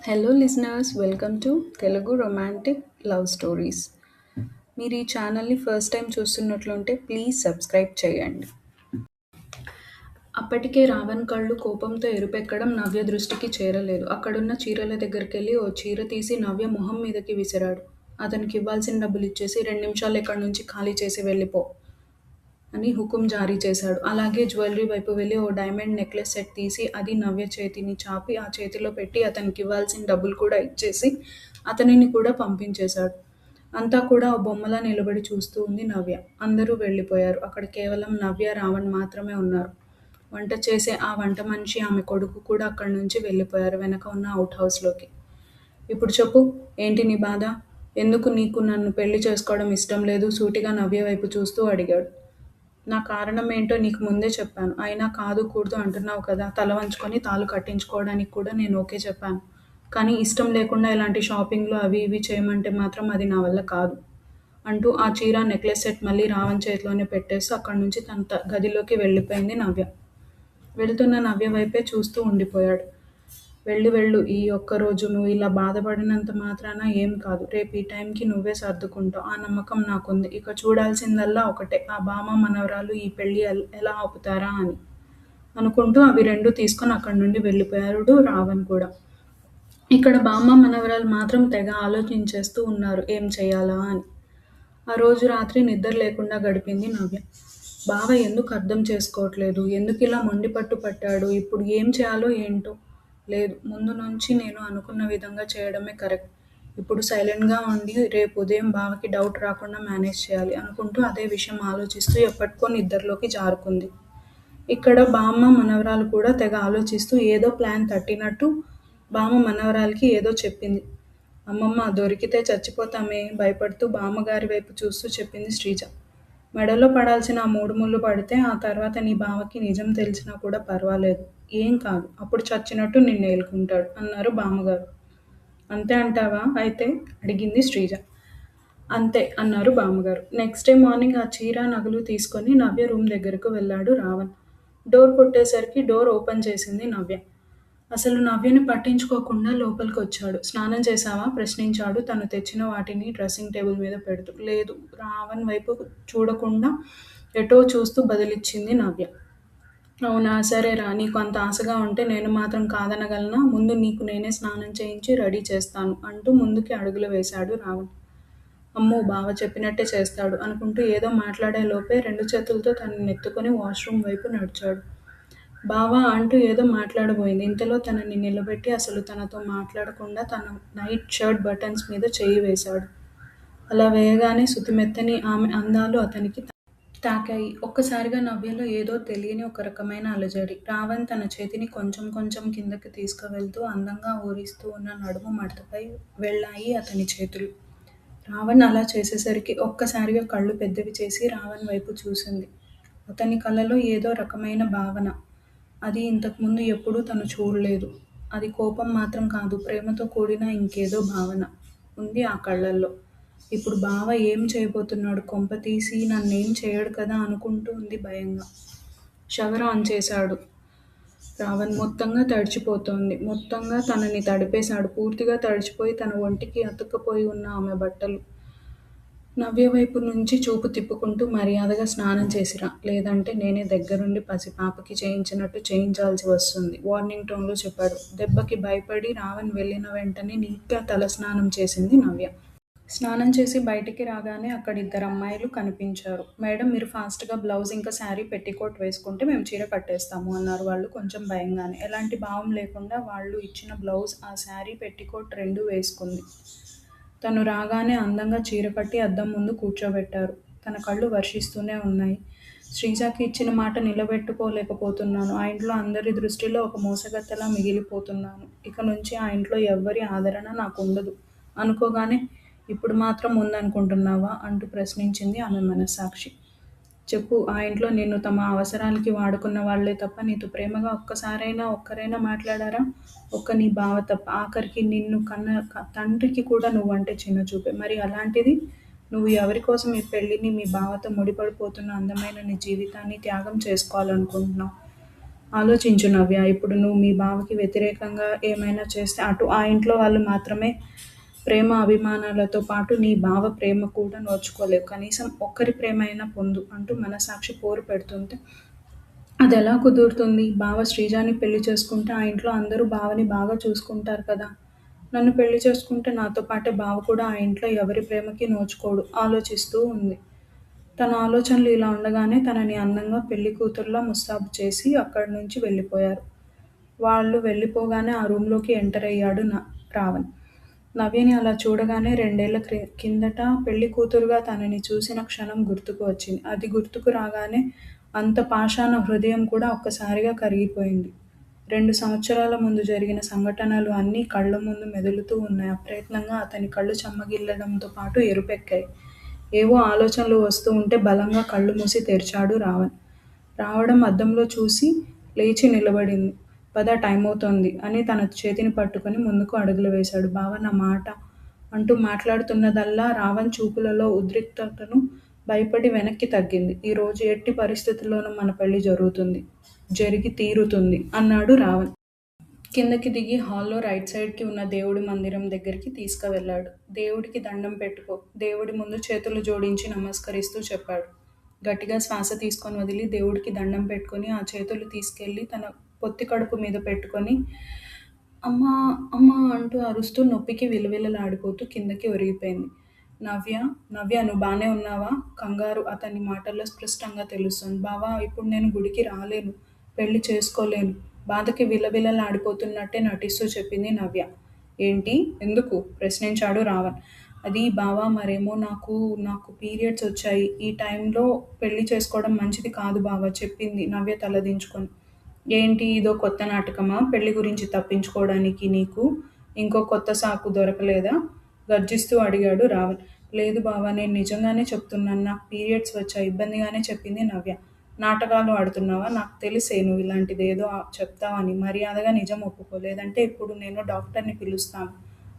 Hello listeners, welcome to Telugu romantic love stories. మీరు ఈ ఛానల్ని ఫస్ట్ టైం చూస్తున్నట్లుంటే ప్లీజ్ సబ్స్క్రైబ్ చేయండి. అప్పటికే రావణ్ కళ్ళు కోపంతో ఎరుపెక్కడం నవ్య దృష్టికి చేరలేదు. అక్కడున్న చీరల దగ్గరికెళ్ళి ఓ చీర తీసి నవ్య మొహం మీదకి విసిరాడు. అతనికి ఇవ్వాల్సిన డబ్బులు ఇచ్చేసి 2 నిమిషాలు ఇక్కడి నుంచి ఖాళీ చేసి వెళ్ళిపో అని హుకుం జారీ చేశాడు. అలాగే జ్యువెలరీ వైపు వెళ్ళి ఓ డైమండ్ నెక్లెస్ సెట్ తీసి అది నవ్య చేతిని చాపి ఆ చేతిలో పెట్టి అతనికి ఇవ్వాల్సిన డబ్బులు కూడా ఇచ్చేసి అతనిని కూడా పంపించేశాడు. అంతా కూడా ఓ బొమ్మలా నిలబడి చూస్తూ ఉంది నవ్య. అందరూ వెళ్ళిపోయారు. అక్కడ కేవలం నవ్య, రావణ్ మాత్రమే ఉన్నారు. వంట చేసే ఆ వంట మనిషి, ఆమె కొడుకు కూడా అక్కడి నుంచి వెళ్ళిపోయారు వెనక ఉన్న అవుట్ హౌస్లోకి. ఇప్పుడు చెప్పు, ఏంటి నీ బాధ? ఎందుకు నీకు నన్ను పెళ్లి చేసుకోవడం ఇష్టం లేదు? సూటిగా నవ్య వైపు చూస్తూ అడిగాడు. నా కారణం ఏంటో నీకు ముందే చెప్పాను. అయినా కాదు కూడదు అంటున్నావు కదా. తల వంచుకొని తాళి కట్టించుకోవడానికి కూడా నేను ఓకే చెప్పాను. కానీ ఇష్టం లేకుండా ఇలాంటి షాపింగ్లు అవి ఇవి చేయమంటే మాత్రం అది నా వల్ల కాదు అంటూ ఆ చీర, నెక్లెస్ సెట్ మళ్ళీ రావణ్ చేతిలోనే పెట్టేస్తూ అక్కడి నుంచి తన గదిలోకి వెళ్ళిపోయింది నవ్య. వెళ్తున్న నవ్య వైపే చూస్తూ ఉండిపోయాడు. వెళ్ళు వెళ్ళు, ఈ ఒక్కరోజు నువ్వు ఇలా బాధపడినంత మాత్రాన ఏం కాదు. రేపు ఈ టైంకి నువ్వే సర్దుకుంటావు. ఆ నమ్మకం నాకుంది. ఇక చూడాల్సిందల్లా ఒకటే, ఆ బామ్మ మనవరాలు ఈ పెళ్లి ఎలా ఆపుతారా అని అనుకుంటూ అవి రెండు తీసుకొని అక్కడి నుండి వెళ్ళిపోయాడు రావణ్ కూడా. ఇక్కడ బామ్మ మనవరాలు మాత్రం తెగ ఆలోచించేస్తూ ఉన్నారు ఏం చెయ్యాలా అని. ఆ రోజు రాత్రి నిద్ర లేకుండా గడిపింది నవ్య. బావ ఎందుకు అర్థం చేసుకోవట్లేదు? ఎందుకు ఇలా మొండి పట్టు పట్టాడు? ఇప్పుడు ఏం చేయాలో ఏంటో? లేదు, ముందు నుంచి నేను అనుకున్న విధంగా చేయడమే కరెక్ట్. ఇప్పుడు సైలెంట్గా ఉండి రేపు ఉదయం బావకి డౌట్ రాకుండా మేనేజ్ చేయాలి అనుకుంటూ అదే విషయం ఆలోచిస్తూ ఎప్పటికో నిద్రలోకి జారుకుంది. ఇక్కడ బామ్మ మనవరాలు కూడా తెగ ఆలోచిస్తూ ఏదో ప్లాన్ తట్టినట్టు బామ్మ మనవరాలికి ఏదో చెప్పింది. అమ్మమ్మ, దొరికితే చచ్చిపోతామే భయపడుతూ బామ్మగారి వైపు చూస్తూ చెప్పింది శ్రీజ. మెడలో పడాల్సిన ఆ 3 ముళ్ళు పడితే ఆ తర్వాత నీ బావకి నిజం తెలిసినా కూడా పర్వాలేదు. ఏం కాదు, అప్పుడు చచ్చినట్టు నిన్ను ఏలుకుంటాడు అన్నారు బామ్మగారు. అంతే అంటావా అయితే? అడిగింది శ్రీజ. అంతే అన్నారు బామ్మగారు. నెక్స్ట్ డే మార్నింగ్ ఆ చీర, నగలు తీసుకొని నవ్య రూమ్ దగ్గరకు వెళ్ళాడు రావణ్. డోర్ కొట్టేసరికి డోర్ ఓపెన్ చేసింది నవ్య. అసలు నవ్యని పట్టించుకోకుండా లోపలికి వచ్చాడు. స్నానం చేశావా? ప్రశ్నించాడు తను తెచ్చిన వాటిని డ్రెస్సింగ్ టేబుల్ మీద పెడుతూ. లేదు, రావణ్ వైపు చూడకుండా ఎటో చూస్తూ బదిలిచ్చింది నవ్య. అవునా, సరేరా, నీకు అంత ఆశగా ఉంటే నేను మాత్రం కాదనగలనా? ముందు నీకు నేనే స్నానం చేయించి రెడీ చేస్తాను అంటూ ముందుకి అడుగులు వేశాడు రావణ్. అమ్మో, బావ చెప్పినట్టే చేస్తాడు అనుకుంటూ ఏదో మాట్లాడే లోపే 2 చేతులతో తనని ఎత్తుకొని వాష్రూమ్ వైపు నడిచాడు. బావా అంటూ ఏదో మాట్లాడబోయింది. ఇంతలో తనని నిలబెట్టి అసలు తనతో మాట్లాడకుండా తన నైట్ షర్ట్ బటన్స్ మీద చెయ్యి వేశాడు. అలా వేయగానే శుతిమెత్తని ఆమె అందాలు అతనికి తాకాయి. ఒక్కసారిగా నవ్యలో ఏదో తెలియని ఒక రకమైన అలజడి. రావణ్ తన చేతిని కొంచెం కొంచెం కిందకి తీసుకువెళ్తూ అందంగా ఊరిస్తూ ఉన్న నడుము మడతపై వెళ్ళాయి అతని చేతులు. రావణ్ అలా చేసేసరికి ఒక్కసారిగా కళ్ళు పెద్దవి చేసి రావణ్ వైపు చూసింది. అతని కళ్ళలో ఏదో రకమైన భావన. అది ఇంతకుముందు ఎప్పుడూ తను చూడలేదు. అది కోపం మాత్రం కాదు, ప్రేమతో కూడిన ఇంకేదో భావన ఉంది ఆ కళ్ళల్లో. ఇప్పుడు బావ ఏం చేయబోతున్నాడు? కొంపతీసి నన్నేం చేయడు కదా అనుకుంటూ ఉంది భయంగా. షవర్ ఆన్ చేశాడు రావణ్. మొత్తంగా తడిచిపోతోంది. మొత్తంగా తనని తడిపేశాడు. పూర్తిగా తడిచిపోయి తన ఒంటికి అతుక్కుపోయి ఉన్న ఆమె బట్టలు. నవ్య వైపు నుంచి చూపు తిప్పుకుంటూ మర్యాదగా స్నానం చేసిరా, లేదంటే నేనే దగ్గరుండి పసిపాపకి చేయించినట్టు చేయించాల్సి వస్తుంది వార్నింగ్ టోన్లో చెప్పాడు. దెబ్బకి భయపడి రావణ్ వెళ్ళిన వెంటనే నీట్గా తల స్నానం చేసింది నవ్య. స్నానం చేసి బయటికి రాగానే అక్కడ 2 అమ్మాయిలు కనిపించారు. మేడం, మీరు ఫాస్ట్గా బ్లౌజ్ ఇంకా శారీ పెట్టికోట్ వేసుకుంటే మేము చీర కట్టేస్తాము అన్నారు వాళ్ళు కొంచెం భయంగానే. ఎలాంటి భావం లేకుండా వాళ్ళు ఇచ్చిన బ్లౌజ్, ఆ శారీ, పెట్టికోట్ రెండూ వేసుకుంది. తను రాగానే అందంగా చీర కట్టి అద్దం ముందు కూర్చోబెట్టారు. తన కళ్ళు వర్షిస్తూనే ఉన్నాయి. శ్రీజకి ఇచ్చిన మాట నిలబెట్టుకోలేకపోతున్నాను. ఆ ఇంట్లో అందరి దృష్టిలో ఒక మోసగత్తెలా మిగిలిపోతున్నాను. ఇక నుంచి ఆ ఇంట్లో ఎవ్వరి ఆదరణ నాకుండదు అనుకోగానే ఇప్పుడు మాత్రం ఉందనుకుంటున్నావా అంటూ ప్రశ్నించింది ఆమె మనస్సాక్షి. చెప్పు, ఆ ఇంట్లో నిన్ను తమ అవసరాలకి వాడుకున్న వాళ్లే తప్ప నీతో ప్రేమగా ఒక్కరైనా మాట్లాడారా? ఒక్క నీ బావ తప్ప. ఆఖరికి నిన్ను కన్న తండ్రికి కూడా నువ్వంటే చిన్నచూపే. మరి అలాంటిది నువ్వు ఎవరి కోసం ఈ పెళ్ళిని, మీ బావతో ముడిపడిపోతున్న అందమైన నీ జీవితాన్ని త్యాగం చేసుకోవాలనుకుంటున్నావు? ఆలోచించు నవ్య. ఇప్పుడు నువ్వు మీ బావకి వ్యతిరేకంగా ఏమైనా చేస్తే అటు ఆ ఇంట్లో వాళ్ళు మాత్రమే ప్రేమ అభిమానాలతో పాటు నీ బావ ప్రేమ కూడా నోచుకోలేవు. కనీసం ఒక్కరి ప్రేమ అయినా పొందు అంటూ మనసాక్షి పోరు పెడుతుంటే అదెలా కుదురుతుంది? బావ శ్రీజాని పెళ్లి చేసుకుంటే ఆ ఇంట్లో అందరూ బావని బాగా చూసుకుంటారు కదా! నన్ను పెళ్లి చేసుకుంటే నాతో పాటే బావ కూడా ఆ ఇంట్లో ఎవరి ప్రేమకి నోచుకోడు ఆలోచిస్తూ ఉంది. తన ఆలోచనలు ఇలా ఉండగానే తనని అందంగా పెళ్లి కూతురులా ముస్తాబు చేసి అక్కడి నుంచి వెళ్ళిపోయారు. వాళ్ళు వెళ్ళిపోగానే ఆ రూమ్‌లోకి ఎంటర్ అయ్యాడు రావణ్. నవ్యని అలా చూడగానే 2 ఏళ్ల కిందట పెళ్లి కూతురుగా తనని చూసిన క్షణం గుర్తుకు వచ్చింది. అది గుర్తుకు రాగానే అంత పాషాణ హృదయం కూడా ఒక్కసారిగా కరిగిపోయింది. 2 సంవత్సరాల ముందు జరిగిన సంఘటనలు అన్నీ కళ్ళ ముందు మెదులుతూ ఉన్నాయి. అప్రయత్నంగా అతని కళ్ళు చెమ్మగిల్లడంతో పాటు ఎరుపెక్కాయి. ఏవో ఆలోచనలు వస్తూ ఉంటే బలంగా కళ్ళు మూసి తెరిచాడు రావణ్. రావడం అద్దంలో చూసి లేచి నిలబడింది. పద టైమవుతోంది అని తన చేతిని పట్టుకొని ముందుకు అడుగులు వేశాడు. బావ నా మాట అంటూ మాట్లాడుతున్నదల్లా రావణ్ చూపులలో ఉద్రిక్తతను భయపడి వెనక్కి తగ్గింది. ఈరోజు ఎట్టి పరిస్థితుల్లోనూ మన పెళ్లి జరుగుతుంది. జరిగి తీరుతుంది అన్నాడు రావణ్. కిందకి దిగి హాల్లో రైట్ సైడ్‌కి ఉన్న దేవుడి మందిరం దగ్గరికి తీసుకువెళ్ళాడు. దేవుడికి దండం పెట్టుకో. దేవుడి ముందు చేతులు జోడించి నమస్కరిస్తూ చెప్పాడు. గట్టిగా శ్వాస తీసుకొని వదిలి దేవుడికి దండం పెట్టుకొని ఆ చేతులు తీసుకెళ్ళి తన పొత్తి కడుపు మీద పెట్టుకొని అమ్మా! అమ్మా! అంటూ అరుస్తూ నొప్పికి విలవిలలాడిపోతూ కిందకి ఒరిగిపోయింది. నవ్య! నవ్య! నువ్వు బానే ఉన్నావా? కంగారు అతని మాటల్లో స్పష్టంగా తెలుస్తోంది. బావా! ఇప్పుడు నేను గుడికి రాలేను. పెళ్లి చేసుకోలేను. బాధకి విలవిలలాడిపోతున్నట్టే నటిస్తూ చెప్పింది నవ్య. ఏంటి? ఎందుకు? ప్రశ్నించాడు రావణ్. అది బావా మరేమో నాకు పీరియడ్స్ వచ్చాయి. ఈ టైంలో పెళ్లి చేసుకోవడం మంచిది కాదు బావా చెప్పింది నవ్య తలదించుకొని. ఏంటి ఇదో కొత్త నాటకమా? పెళ్లి గురించి తప్పించుకోవడానికి నీకు ఇంకో కొత్త సాకు దొరకలేదా? గర్జిస్తూ అడిగాడు రావణ్. లేదు బావ నేను నిజంగానే చెప్తున్నాను. నాకు పీరియడ్స్ వచ్చాయి ఇబ్బందిగానే చెప్పింది నవ్య. నాటకాలు ఆడుతున్నావా? నాకు తెలిసే నువ్వు ఇలాంటిదేదో చెప్తావని. మర్యాదగా నిజం ఒప్పుకో. లేదంటే ఇప్పుడు నేను డాక్టర్‌ని పిలుస్తాను.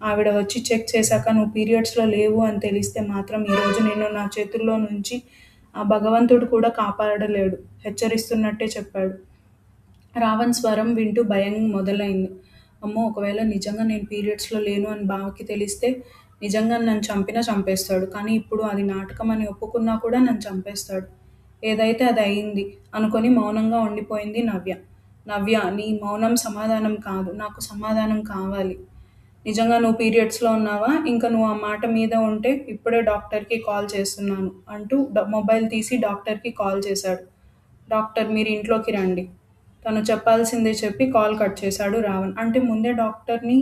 ఆవిడ వచ్చి చెక్ చేశాక నువ్వు పీరియడ్స్‌లో లేవు అని తెలిస్తే మాత్రం ఈరోజు నిన్ను నా చేతుల్లో నుంచి ఆ భగవంతుడు కూడా కాపాడలేడు హెచ్చరిస్తున్నట్టే చెప్పాడు. రావణ్ స్వరం వింటూ భయం మొదలైంది. అమ్మో! ఒకవేళ నిజంగా నేను పీరియడ్స్‌లో లేను అని బావకి తెలిస్తే నిజంగా నన్ను చంపినా చంపేస్తాడు. కానీ ఇప్పుడు అది నాటకం అని ఒప్పుకున్నా కూడా నన్ను చంపేస్తాడు. ఏదైతే అది అయింది అనుకొని మౌనంగా ఉండిపోయింది నవ్య. నవ్య! నీ మౌనం సమాధానం కాదు. నాకు సమాధానం కావాలి. నిజంగా నువ్వు పీరియడ్స్‌లో ఉన్నావా? ఇంక నువ్వు ఆ మాట మీద ఉంటే ఇప్పుడే డాక్టర్‌కి కాల్ చేస్తున్నాను అంటూ మొబైల్ తీసి డాక్టర్‌కి కాల్ చేశాడు. డాక్టర్ మీరు ఇంట్లోకి రండి. తను చెప్పాల్సిందే చెప్పి కాల్ కట్ చేశాడు రావణ్. అంటే ముందే డాక్టర్‌ని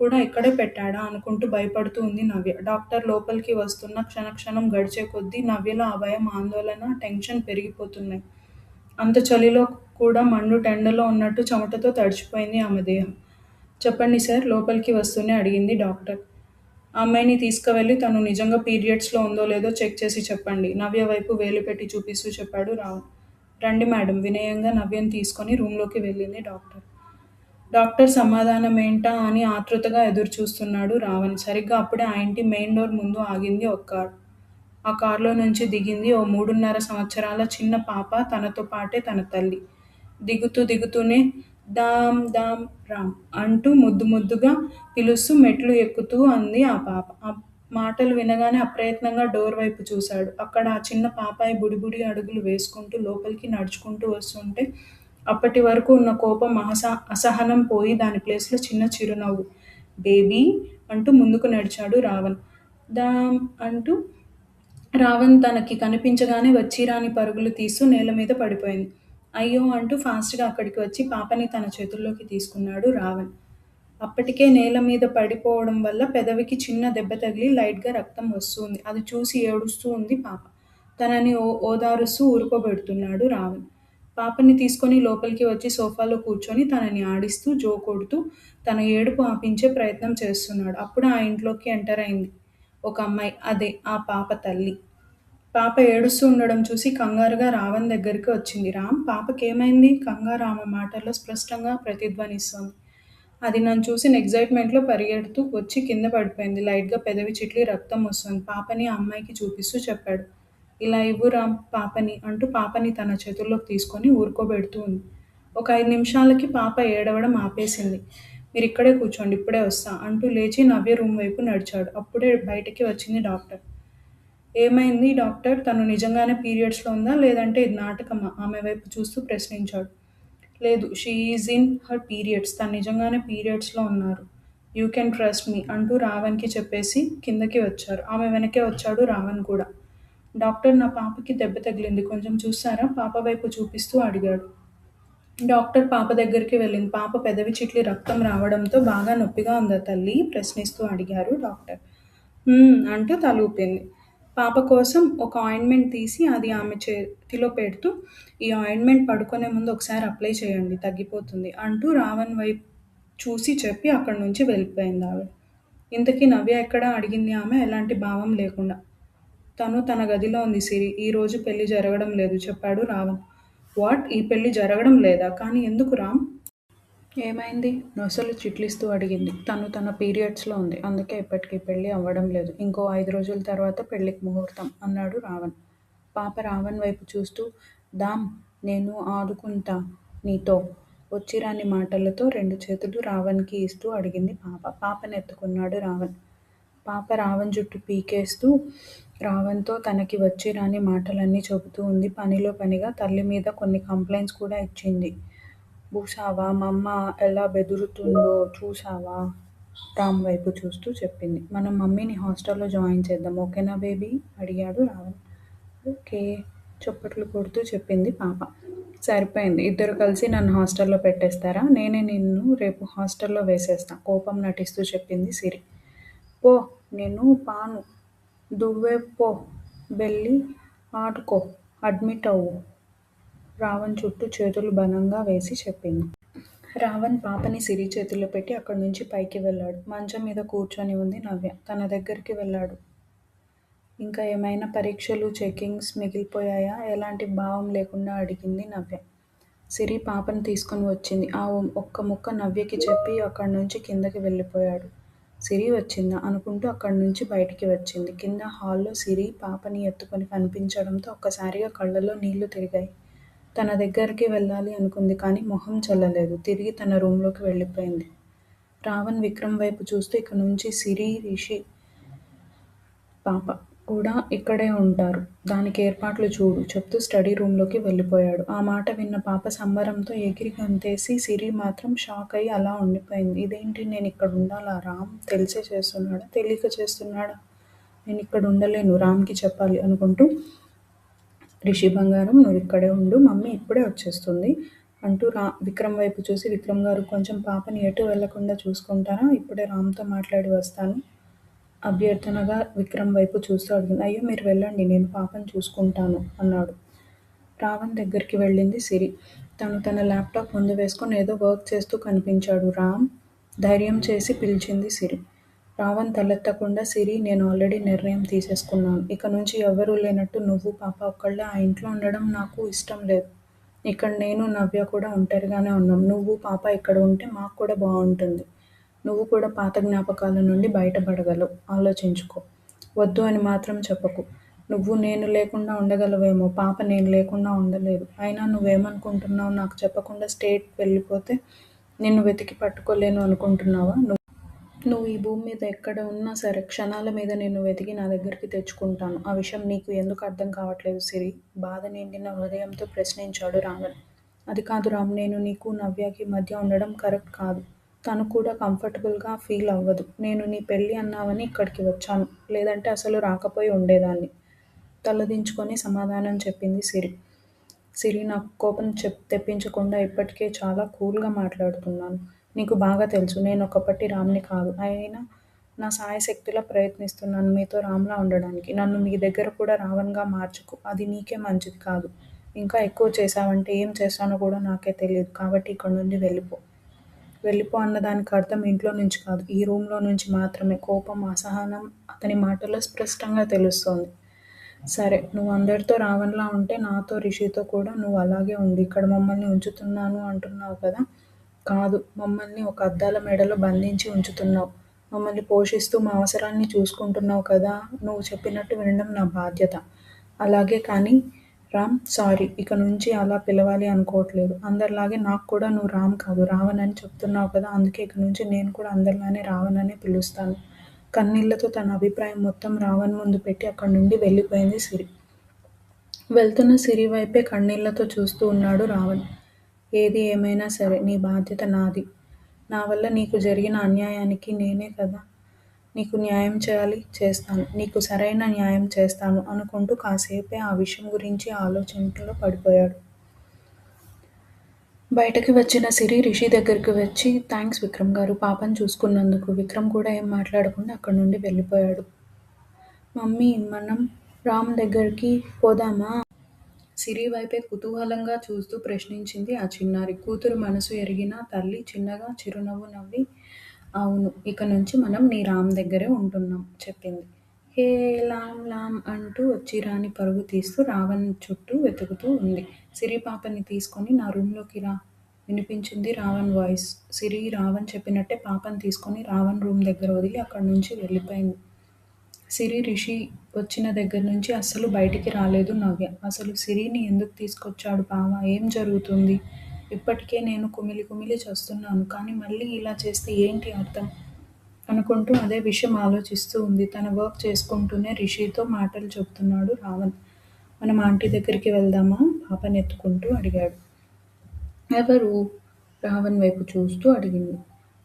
కూడా ఇక్కడే పెట్టాడా అనుకుంటూ భయపడుతూ ఉంది నవ్య. డాక్టర్ లోపలికి వస్తున్న క్షణక్షణం గడిచే కొద్దీ నవ్యలో ఆ భయం, ఆందోళన, టెన్షన్ పెరిగిపోతున్నాయి. అంత చలిలో కూడా మండుటెండలో ఉన్నట్టు చెమటతో తడిచిపోయింది ఆమె దేహం. చెప్పండి సార్ లోపలికి వస్తూనే అడిగింది డాక్టర్. ఆ అమ్మాయిని తీసుకువెళ్ళి తను నిజంగా పీరియడ్స్‌లో ఉందో లేదో చెక్ చేసి చెప్పండి. నవ్య వైపు వేలు పెట్టి చూపిస్తూ చెప్పాడు రావు. రండి మేడం వినయంగా నవ్యని తీసుకొని రూమ్‌లోకి వెళ్ళింది డాక్టర్. డాక్టర్ సమాధానమేంటా అని ఆతృతగా ఎదురుచూస్తున్నాడు రావణ్. సరిగ్గా అప్పుడే ఆ ఇంటి మెయిన్ డోర్ ముందు ఆగింది ఒక కారు. ఆ కారులో నుంచి దిగింది ఓ 3.5 సంవత్సరాల చిన్న పాప తనతో పాటే తన తల్లి. దిగుతూనే దామ్ దామ్ రామ్ అంటూ ముద్దు ముద్దుగా పిలుస్తూ మెట్లు ఎక్కుతూ అంది ఆ పాప. ఆ మాటలు వినగానే అప్రయత్నంగా డోర్ వైపు చూశాడు. అక్కడ ఆ చిన్న పాపాయి బుడిబుడి అడుగులు వేసుకుంటూ లోపలికి నడుచుకుంటూ వస్తుంటే అప్పటి వరకు ఉన్న కోపం, అసహనం పోయి దాని ప్లేస్‌లో చిన్న చిరునవ్వు. బేబీ అంటూ ముందుకు నడిచాడు రావణ్. దామ్ అంటూ రావణ్ తనకి కనిపించగానే వచ్చిరాని పరుగులు తీస్తూ నేల మీద పడిపోయింది. అయ్యో! అంటూ ఫాస్ట్‌గా అక్కడికి వచ్చి పాపని తన చేతుల్లోకి తీసుకున్నాడు రావణ్. అప్పటికే నేల మీద పడిపోవడం వల్ల పెదవికి చిన్న దెబ్బ తగిలి లైట్‌గా రక్తం వస్తుంది. అది చూసి ఏడుస్తూ ఉంది పాప. తనని ఓదారుస్తూ ఊరుకోబెడుతున్నాడు రావణ్. పాపని తీసుకొని లోపలికి వచ్చి సోఫాలో కూర్చొని తనని ఆడిస్తూ, కొడుతూ తన ఏడుపు ఆపించే ప్రయత్నం చేస్తున్నాడు. అప్పుడే ఆ ఇంట్లోకి ఎంటర్ అయింది ఒక అమ్మాయి. అదే ఆ పాప తల్లి. పాప ఏడుస్తూ ఉండడం చూసి కంగారుగా రావణ్ దగ్గరికి వచ్చింది. రామ్ పాపకేమైంది? కంగారు ఆమె మాటల్లో స్పష్టంగా ప్రతిధ్వనిస్తోంది. అది నన్ను చూసిన ఎక్సైట్‌మెంట్‌లో పరిగెడుతూ వచ్చి కింద పడిపోయింది. లైట్‌గా పెదవి చిట్లి రక్తం వస్తోంది. పాపని ఆ అమ్మాయికి చూపిస్తూ చెప్పాడు. ఇలా ఇవ్వు రామ్ పాపని అంటూ పాపని తన చేతుల్లోకి తీసుకొని ఊరుకోబెడుతూ ఉంది. ఒక 5 నిమిషాలకి పాప ఏడవడం ఆపేసింది. "మీరిక్కడే కూర్చోండి, ఇప్పుడే వస్తా" అంటూ లేచి నవ్య రూమ్ వైపు నడిచాడు. అప్పుడే బయటికి వచ్చింది డాక్టర్. "ఏమైంది డాక్టర్? తను నిజంగానే పీరియడ్స్‌లో ఉందా? లేదంటే ఇది నాటకమా?" ఆమె వైపు చూస్తూ ప్రశ్నించాడు. "లేదు, she is in her periods. తను నిజంగానే పీరియడ్స్‌లో ఉన్నారు. యూ కెన్ ట్రస్ట్ మీ" అంటూ రావణ్‌కి చెప్పేసి కిందకి వచ్చారు. ఆమె వెనకే వచ్చాడు రావణ్ కూడా. "డాక్టర్, నా పాపకి దెబ్బ తగిలింది. కొంచెం చూస్తారా?" పాప వైపు చూపిస్తూ అడిగాడు. డాక్టర్ పాప దగ్గరికి వెళ్ళింది. పాప పెదవి చిట్లి రక్తం రావడంతో "బాగా నొప్పిగా ఉందా తల్లీ?" ప్రశ్నిస్తూ అడిగారు డాక్టర్. అంటూ తలూపింది. పాప కోసం ఒక ఆయింట్మెంట్ తీసి అది ఆమె చేతిలో పెడుతూ, "ఈ ఆయింట్మెంట్ పడుకునే ముందు ఒకసారి అప్లై చేయండి, తగ్గిపోతుంది" అంటూ రావణ్ వైపు చూసి చెప్పి అక్కడి నుంచి వెళ్ళిపోయిందావిడ. ఇంతకీ నవ్య ఎక్కడా? అడిగింది ఆమె ఎలాంటి భావం లేకుండా. "తను తన గదిలో ఉంది సిరి. ఈ రోజు పెళ్లి జరగడం లేదు" చెప్పాడు రావణ్. "వాట్? ఈ పెళ్లి జరగడం లేదా? కానీ ఎందుకు రామ్? ఏమైంది?" నొసలు చిట్లిస్తూ అడిగింది. "తను తన పీరియడ్స్‌లో ఉంది. అందుకే ఇప్పటికి పెళ్లి అవ్వడం లేదు. ఇంకో 5 రోజుల తర్వాత పెళ్లికి ముహూర్తం" అన్నాడు రావణ్. పాప రావణ్ వైపు చూస్తూ, "దామ్, నేను ఆడుకుంటా నీతో" వచ్చిరాని మాటలతో 2 చేతులు రావణ్‌కి ఇస్తూ అడిగింది పాప. పాపనెత్తుకున్నాడు రావణ్. పాప రావణ్ జుట్టు పీకేస్తూ రావణ్‌తో తనకి వచ్చిరాని మాటలన్నీ చెబుతూ ఉంది. పనిలో పనిగా తల్లి మీద కొన్ని కంప్లెయింట్స్ కూడా ఇచ్చింది. "బూసావా, మమ్మ ఎలా బెదురుతుందో చూసావా?" రామ్ వైపు చూస్తూ చెప్పింది. "మనం మమ్మీని హాస్టల్లో జాయిన్ చేద్దాం, ఓకేనా బేబీ?" అడిగాడు రావణ్. "ఓకే" చప్పట్లు కొడుతూ చెప్పింది పాప. "సరిపోయింది. ఇద్దరు కలిసి నన్ను హాస్టల్లో పెట్టేస్తారా? నేనే నిన్ను రేపు హాస్టల్లో వేసేస్తా" కోపం నటిస్తూ చెప్పింది సిరి. "పో, నేను పాను. దువ్వే పో, వెళ్ళి ఆడుకో, అడ్మిట్ అవ్వు" రావణ్ చుట్టూ చేతులు బలంగా వేసి చెప్పింది. రావణ్ పాపని సిరి చేతిలో పెట్టి అక్కడి నుంచి పైకి వెళ్ళాడు. మంచం మీద కూర్చొని ఉంది నవ్య. తన దగ్గరికి వెళ్ళాడు. "ఇంకా ఏమైనా పరీక్షలు, చెకింగ్స్ మిగిలిపోయాయా?" ఎలాంటి భావం లేకుండా అడిగింది నవ్య. సిరి పాపను తీసుకొని వచ్చింది. ఆ ఒక్క ముక్క నవ్యకి చెప్పి అక్కడి నుంచి కిందకి వెళ్ళిపోయాడు. "సిరి వచ్చిందా?" అనుకుంటూ అక్కడి నుంచి బయటికి వచ్చింది. కింద హాల్లో సిరి పాపని ఎత్తుకొని కనిపించడంతో ఒక్కసారిగా కళ్ళలో నీళ్లు తిరిగాయి. తన దగ్గరికి వెళ్ళాలి అనుకుంది కానీ మొహం చల్లలేదు. తిరిగి తన రూంలోకి వెళ్ళిపోయింది. రావణ్ విక్రమ్ వైపు చూస్తూ, "ఇక నుంచి సిరి, రిషి, పాప కూడా ఇక్కడే ఉంటారు. దానికి ఏర్పాట్లు చూడు" చెప్తూ స్టడీ రూంలోకి వెళ్ళిపోయాడు. ఆ మాట విన్న పాప సంబరంతో ఎగిరి గంతేసి, సిరి మాత్రం షాక్ అయి అలా ఉండిపోయింది. "ఇదేంటి? నేనిక్కడుండాలా? రామ్ తెలిసే చేస్తున్నాడా? తెలీక చేస్తున్నాడా? నేనిక్కడ ఉండలేను. రామ్‌కి చెప్పాలి" అనుకుంటూ, "రిషి బంగారం, నువ్విక్కడే ఉండు. మమ్మీ ఇప్పుడే వచ్చేస్తుంది" అంటూ విక్రమ్ వైపు చూసి, "విక్రమ్ గారు, కొంచెం పాపని ఎటూ వెళ్ళకుండా చూసుకుంటారా? ఇప్పుడే రామ్‌తో మాట్లాడి వస్తాను" అభ్యర్థనగా విక్రమ్ వైపు చూస్తూ అడిగింది. "అయ్యో, మీరు వెళ్ళండి, నేను పాపని చూసుకుంటాను" అన్నాడు. రావణ్ దగ్గరికి వెళ్ళింది సిరి. తను తన ల్యాప్టాప్ ముందు వేసుకొని ఏదో వర్క్ చేస్తూ కనిపించాడు. "రామ్" ధైర్యం చేసి పిలిచింది సిరి. రావణ్ తలెత్తకుండా, "సిరి, నేను ఆల్రెడీ నిర్ణయం తీసేసుకున్నాను. ఇక నుంచి ఎవ్వరూ లేనట్టు నువ్వు, పాప ఒక్కళ్ళే ఆ ఇంట్లో ఉండడం నాకు ఇష్టం లేదు. ఇక్కడ నేను, నవ్య కూడా ఒంటరిగానే ఉన్నాం. నువ్వు, పాప ఇక్కడ ఉంటే మాకు కూడా బావుంటుంది. నువ్వు కూడా పాత జ్ఞాపకాల నుండి బయటపడగలవు. ఆలోచించుకో. వద్దు అని మాత్రం చెప్పకు. నువ్వు నేను లేకుండా ఉండగలవేమో, పాప నేను లేకుండా ఉండలేదు. అయినా నువ్వేమనుకుంటున్నావు? నాకు చెప్పకుండా స్టేట్ వెళ్ళిపోతే నిన్ను వెతికి పట్టుకోలేను అనుకుంటున్నావా? నువ్వు ఈ భూమి మీద ఎక్కడ ఉన్నా సరే క్షణాల మీద నిన్ను వెతికి నా దగ్గరికి తెచ్చుకుంటాను. ఆ విషయం నీకు ఎందుకు అర్థం కావట్లేదు సిరి? బాధ నిండిన హృదయంతో ప్రశ్నించాడు రావణ్. "అది కాదు రామ్, నేను నీకు, నవ్యకి మధ్య ఉండడం కరెక్ట్ కాదు. తను కూడా కంఫర్టబుల్గా ఫీల్ అవ్వదు. నేను నీ పెళ్ళి అన్నావని ఇక్కడికి వచ్చాను. లేదంటే అసలు రాకపోయి ఉండేదాన్ని" తలదించుకొని సమాధానం చెప్పింది సిరి. "సిరి, నాకు కోపం తెప్పించకుండా ఇప్పటికే చాలా కూల్గా మాట్లాడుతున్నాను. నీకు బాగా తెలుసు నేనొకప్పటి రామ్‌ని కాదు. అయినా నా శాయశక్తులా ప్రయత్నిస్తున్నాను మీతో రామ్‌లా ఉండడానికి. నన్ను మీ దగ్గర కూడా రావణ్‌గా మార్చకు. అది నీకే మంచిది కాదు. ఇంకా ఎక్కువ చేశావంటే ఏం చేస్తానో కూడా నాకే తెలీదు. కాబట్టి ఇక్కడి నుండి వెళ్ళిపో. వెళ్ళిపో అన్నదానికి అర్థం ఇంట్లో నుంచి కాదు, ఈ రూమ్‌లో నుంచి మాత్రమే" కోపం, అసహనం అతని మాటల్లో స్పష్టంగా తెలుస్తోంది. "సరే, నువ్వు అందరితో రావణ్‌లా ఉంటే నాతో, రిషితో కూడా నువ్వు అలాగే ఉండు. ఇక్కడ మమ్మల్ని ఉంచుతున్నాను అంటున్నావు కదా? కాదు, మమ్మల్ని ఒక అద్దాల మేడలో బంధించి ఉంచుతున్నావు. మమ్మల్ని పోషిస్తూ మా అవసరాల్ని చూసుకుంటున్నావు కదా? నువ్వు చెప్పినట్టు వినడం నా బాధ్యత. అలాగే కానీ రామ్, సారీ. ఇక నుంచి అలా పిలవాలి అనుకోవట్లేదు. అందరిలాగే నాకు కూడా నువ్వు రామ్ కాదు, రావణ్ అని చెప్తున్నావు కదా! అందుకే ఇక నుంచి నేను కూడా అందరిలానే రావణ్ అనే పిలుస్తాను. కన్నీళ్లతో తన అభిప్రాయం మొత్తం రావణ్ ముందు పెట్టి అక్కడి నుండి వెళ్ళిపోయింది సిరి. వెళ్తున్న సిరి వైపే కన్నీళ్లతో చూస్తూ ఉన్నాడు రావణ్. ఏది ఏమైనా సరే నీ బాధ్యత నాది. నా వల్ల నీకు జరిగిన అన్యాయానికి నేనే కదా నీకు న్యాయం చేయాలి, చేస్తాను. నీకు సరైన న్యాయం చేస్తాను అనుకుంటూ కాసేపే ఆ విషయం గురించి ఆలోచనలో పడిపోయాడు. బయటకి వచ్చిన సిరి రిషి దగ్గరికి వచ్చి థ్యాంక్స్ విక్రమ్ గారు పాపని చూసుకున్నందుకు. విక్రమ్ కూడా ఏం మాట్లాడకుండా అక్కడి నుండి వెళ్ళిపోయాడు. మమ్మీ, మనం రామ్ దగ్గరికి పోదామా? సిరి వైపే కుతూహలంగా చూస్తూ ప్రశ్నించింది ఆ చిన్నారి. కూతురు మనసు ఎరిగిన తల్లి చిన్నగా చిరునవ్వు నవ్వి అవును, ఇక నుంచి మనం నీ రామ్ దగ్గరే ఉంటున్నాం చెప్పింది. హే లామ్ లామ్ అంటూ వచ్చి రాణి పరుగు తీస్తూ రావణ్ చుట్టూ వెతుకుతూ ఉంది. సిరి పాపని తీసుకొని నా రూంలోకి రా వినిపించింది రావణ్ వాయిస్. సిరి రావణ్ చెప్పినట్టే పాపని తీసుకొని రావణ్ రూమ్ దగ్గర వదిలి అక్కడి నుంచి వెళ్ళిపోయింది. సిరి రిషి వచ్చిన దగ్గర నుంచి అస్సలు బయటికి రాలేదు నవ్య. అసలు సిరిని ఎందుకు తీసుకొచ్చాడు బావ? ఏం జరుగుతుంది? ఇప్పటికే నేను కుమిలి కుమిలి చస్తున్నాను. కానీ మళ్ళీ ఇలా చేస్తే ఏంటి అర్థం? అనుకుంటూ అదే విషయం ఆలోచిస్తూ ఉంది. తన వర్క్ చేసుకుంటూనే రిషితో మాటలు చెప్తున్నాడు రావణ్. మనం ఆంటీ దగ్గరికి వెళ్దామా? పాపని ఎత్తుకుంటూ అడిగాడు. ఎవరు? రావణ్ వైపు చూస్తూ అడిగింది.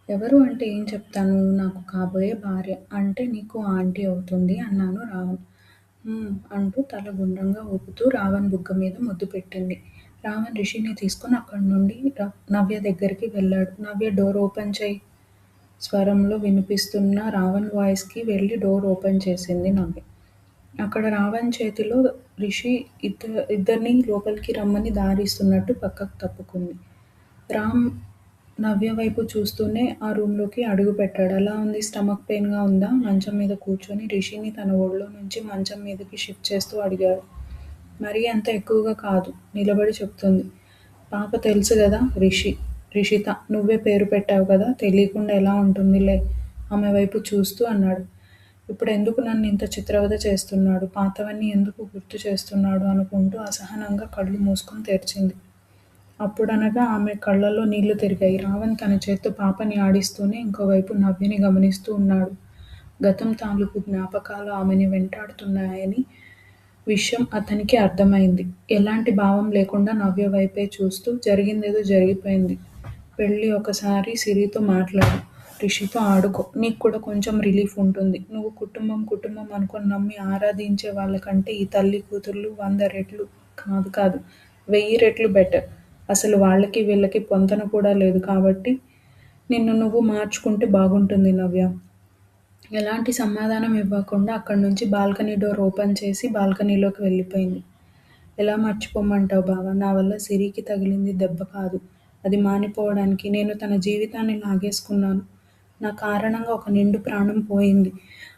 ఎవరు అంటే ఏం చెప్తాను? నాకు కాబోయే భార్య. అంటే నీకు ఆంటీ అవుతుంది అన్నాను రావణ్. అంటూ తల గుండ్రంగా ఊపుతూ రావణ్ బుగ్గ మీద ముద్దు పెట్టింది. రావణ్ రిషిని తీసుకుని అక్కడి నుండి నవ్య దగ్గరికి వెళ్ళాడు. నవ్య డోర్ ఓపెన్ చేయి స్వరంలో వినిపిస్తున్న రావణ్ వాయిస్కి వెళ్ళి డోర్ ఓపెన్ చేసింది నవ్య. అక్కడ రావణ్ చేతిలో రిషి ఇద్దరిని లోపలికి రమ్మని దారిస్తున్నట్టు పక్కకు తప్పుకుంది. రామ్ నవ్య వైపు చూస్తూనే ఆ రూంలోకి అడుగుపెట్టాడు. ఎలా ఉంది? స్టమక్ పెయిన్‌గా ఉందా? మంచం మీద కూర్చొని రిషిని తన ఒళ్ళో నుంచి మంచం మీదకి షిఫ్ట్ చేస్తూ అడిగాడు. మరీ అంత ఎక్కువగా కాదు నిలబడి చెప్తుంది. పాప తెలుసు గదా రిషిత. నువ్వే పేరు పెట్టావు కదా! తెలీకుండా ఎలా ఉంటుందిలే ఆమె వైపు చూస్తూ అన్నాడు. ఇప్పుడెందుకు నన్ను ఇంత చిత్రవద చేస్తున్నాడు? పాతవన్నీ ఎందుకు గుర్తు చేస్తున్నాడు? అనుకుంటూ అసహనంగా కళ్ళు మూసుకొని తెరిచింది. అప్పుడనగా ఆమె కళ్ళల్లో నీళ్లు తిరిగాయి. రావణ్ తన చేత్తో పాపని ఆడిస్తూనే ఇంకోవైపు నవ్యని గమనిస్తూ ఉన్నాడు. గతం తాలూకు జ్ఞాపకాలు ఆమెని వెంటాడుతున్నాయని విషయం అతనికి అర్థమైంది. ఎలాంటి భావం లేకుండా నవ్య వైపే చూస్తూ జరిగిందేదో జరిగిపోయింది. వెళ్ళి ఒకసారి సిరితో మాట్లాడు. రిషితో ఆడుకో. నీకు కూడా కొంచెం రిలీఫ్ ఉంటుంది. నువ్వు కుటుంబం కుటుంబం అనుకొని నమ్మి ఆరాధించే వాళ్ళకంటే ఈ తల్లి కూతుర్లు 100 రెట్లు కాదు 1000 రెట్లు బెటర్. అసలు వాళ్ళకి వీళ్ళకి పొంతన కూడా లేదు కాబట్టి నిన్ను నువ్వు మార్చుకుంటే బాగుంటుంది నవ్య. ఎలాంటి సమాధానం ఇవ్వకుండా అక్కడి నుంచి బాల్కనీ డోర్ ఓపెన్ చేసి బాల్కనీలోకి వెళ్ళిపోయింది. ఎలా మర్చిపోమంటావు బావ? నా వల్ల సిరికి తగిలింది దెబ్బ కాదు. అది మానిపోవడానికి నేను తన జీవితాన్ని లాగేసుకున్నాను. నా కారణంగా ఒక నిండు ప్రాణం పోయింది.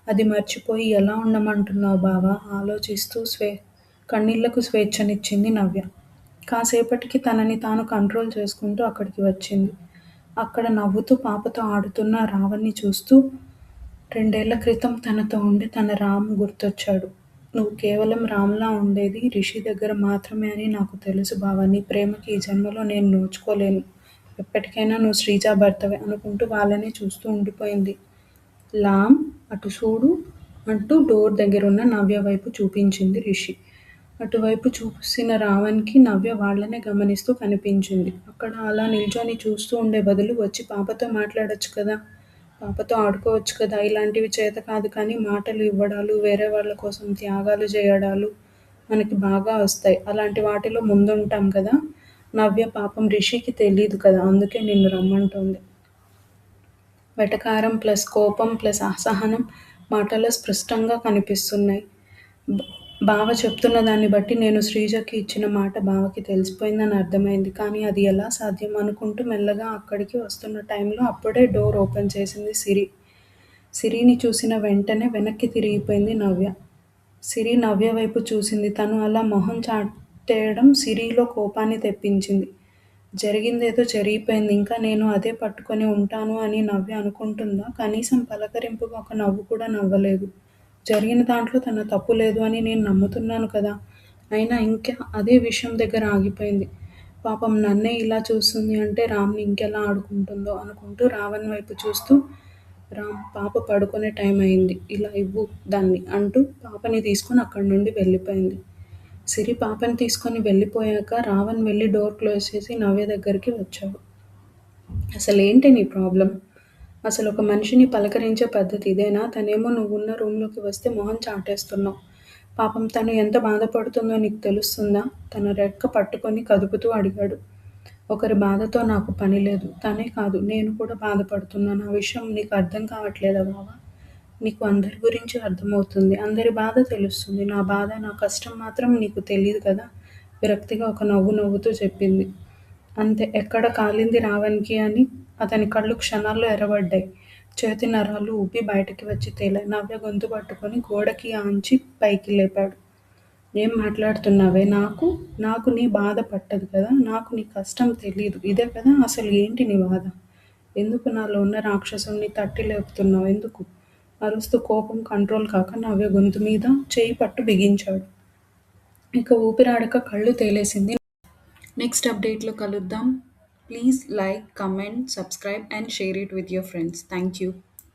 అది మర్చిపోయి ఎలా ఉండమంటున్నావు బావ? ఆలోచిస్తూ కన్నీళ్లకు స్వేచ్ఛనిచ్చింది నవ్య. కాసేపటికి తనని తాను కంట్రోల్ చేసుకుంటూ అక్కడికి వచ్చింది. అక్కడ నవ్వుతూ పాపతో ఆడుతున్న రావణ్ని చూస్తూ 2 ఏళ్ల క్రితం తనతో ఉండి తన రామ్ గుర్తొచ్చాడు. నువ్వు కేవలం రామ్‌లా ఉండేది రిషి దగ్గర మాత్రమే అని నాకు తెలుసు బావ. నీ ప్రేమకి ఈ జన్మలో నేను నోచుకోలేను. ఎప్పటికైనా నువ్వు శ్రీజ భర్తవే అనుకుంటూ వాళ్ళనే చూస్తూ ఉండిపోయింది. లామ్, అటు చూడు అంటూ డోర్ దగ్గరున్న నవ్య వైపు చూపించింది రిషి. అటువైపు చూసిన రావణ్‌కి నవ్య వాళ్ళనే గమనిస్తూ కనిపించింది. అక్కడ అలా నిల్చొని చూస్తూ ఉండే బదులు వచ్చి పాపతో మాట్లాడొచ్చు కదా! పాపతో ఆడుకోవచ్చు కదా! ఇలాంటివి చేతకాదు కానీ మాటలు ఇవ్వడాలు, వేరే వాళ్ళ కోసం త్యాగాలు చేయడాలు మనకి బాగా వస్తాయి. అలాంటి వాటిలో ముందుంటాం కదా! నవ్య పాపం రిషికి తెలీదు కదా! అందుకే నిన్ను రమ్మంటోంది. వెటకారం ప్లస్ కోపం ప్లస్ అసహనం మాటల్లో స్పష్టంగా కనిపిస్తున్నాయి. బావ చెప్తున్న దాన్ని బట్టి నేను శ్రీజకి ఇచ్చిన మాట బావకి తెలిసిపోయిందని అర్థమైంది. కానీ అది ఎలా సాధ్యం? అనుకుంటూ మెల్లగా అక్కడికి వస్తున్న టైంలో అప్పుడే డోర్ ఓపెన్ చేసింది సిరి. సిరిని చూసిన వెంటనే వెనక్కి తిరిగిపోయింది నవ్య. సిరి నవ్య వైపు చూసింది. తను అలా మొహం చాటేయడం సిరిలో కోపాన్ని తెప్పించింది. జరిగిందేదో జరిగిపోయింది. ఇంకా నేను అదే పట్టుకొని ఉంటాను అని నవ్య అనుకుంటుందా? కనీసం పలకరింపుగా ఒక నవ్వు కూడా నవ్వలేదు. జరిగిన దాంట్లో తన తప్పు లేదు అని నేను నమ్ముతున్నాను కదా! అయినా ఇంకా అదే విషయం దగ్గర ఆగిపోయింది. పాపం నన్నే ఇలా చూస్తుంది అంటే రామ్‌ని ఇంకెలా ఆడుకుంటుందో అనుకుంటూ రావణ్ వైపు చూస్తూ, రామ్ పాప పడుకునే టైం అయింది. ఇలా ఇవ్వు దాన్ని అంటూ పాపని తీసుకొని అక్కడి నుండి వెళ్ళిపోయింది. సిరి పాపని తీసుకొని వెళ్ళిపోయాక రావణ్ వెళ్ళి డోర్ క్లోజ్ చేసి నవ్య దగ్గరికి వచ్చాడు. అసలేంటి నీ ప్రాబ్లం? అసలొక మనిషిని పలకరించే పద్ధతి ఇదేనా? తనేమో నువ్వున్న రూమ్‌లోకి వస్తే మొహం చాటేస్తున్నావు. పాపం తను ఎంత బాధపడుతుందో నీకు తెలుస్తుందా? తన రెక్క పట్టుకొని కదుపుతూ అడిగాడు. ఒకరి బాధతో నాకు పని లేదు. తనే కాదు నేను కూడా బాధపడుతున్నాను. ఆ విషయం నీకు అర్థం కావట్లేదా బావ? నీకు అందరి గురించి అర్థమవుతుంది. అందరి బాధ తెలుస్తుంది. నా బాధ, నా కష్టం మాత్రం నీకు తెలీదు కదా! విరక్తిగా ఒక నవ్వు నవ్వుతూ చెప్పింది. అంతే ఎక్కడ కాలింది రావణ్‌కి అని అతని కళ్ళు క్షణాల్లో ఎర్రబడ్డాయి. చేతి నరాలు ఉబ్బి బయటికి వచ్చి తేలాయి. నవ్య గొంతు పట్టుకొని గోడకి ఆంచి పైకి లేపాడు. ఏం మాట్లాడుతున్నావే? నాకు నీ బాధ పట్టదు కదా! నాకు నీ కష్టం తెలీదు. ఇదే కదా అసలు ఏంటి నీ బాధ? ఎందుకు నాలో ఉన్న రాక్షసుడిని తట్టి లేపుతున్నావు? ఎందుకు? అరుస్తూ కోపం కంట్రోల్ కాక నవ్య గొంతు మీద చేయి పట్టు బిగించాడు. ఇక ఊపిరాడక కళ్ళు తేలేసింది. నెక్స్ట్ అప్డేట్‌లో కలుద్దాం. Please like, comment, subscribe and share it with your friends. Thank you.